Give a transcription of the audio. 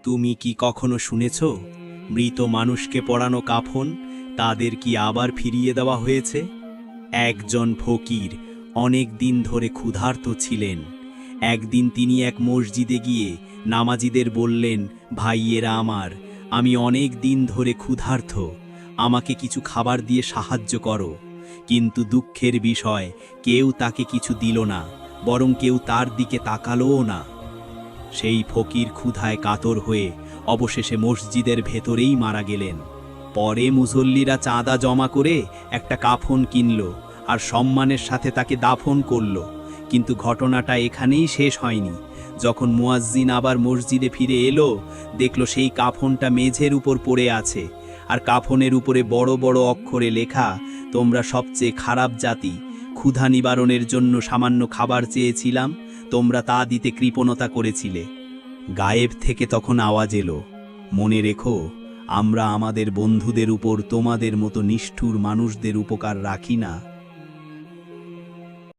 তুমি কি কখনো শুনেছ মৃত মানুষকে পরানো কাফন তাদের কি আবার ফিরিয়ে দেওয়া হয়েছে? একজন ফকির অনেক দিন ধরে ক্ষুধার্ত ছিলেন। একদিন তিনি এক মসজিদে গিয়ে নামাজীদের বললেন, ভাইয়েরা আমার, আমি অনেক দিন ধরে ক্ষুধার্ত, আমাকে কিছু খাবার দিয়ে সাহায্য করো। কিন্তু দুঃখের বিষয়, কেউ তাকে কিছু দিল না, বরং কেউ তার দিকে তাকালোও না। সেই ফকির ক্ষুধায় কাতর হয়ে অবশেষে মসজিদের ভেতরেই মারা গেলেন। পরে মুসল্লিরা চাঁদা জমা করে একটা কাফন কিনল আর সম্মানের সাথে তাকে দাফন করল। কিন্তু ঘটনাটা এখানেই শেষ হয়নি। যখন মুয়াজ্জিন আবার মসজিদে ফিরে এলো, দেখল সেই কাফনটা মেঝের উপর পড়ে আছে, আর কাফনের উপরে বড় বড় অক্ষরে লেখা, তোমরা সবচেয়ে খারাপ জাতি, ক্ষুধা নিবারণের জন্য সামান্য খাবার চেয়েছিলাম, তোমরা তা দিতে কৃপণতা করেছিলে। গায়েব থেকে তখন আওয়াজ এলো, মনে রেখো, আমরা আমাদের বন্ধুদের উপর তোমাদের মতো নিষ্ঠুর মানুষদের উপকার রাখি না।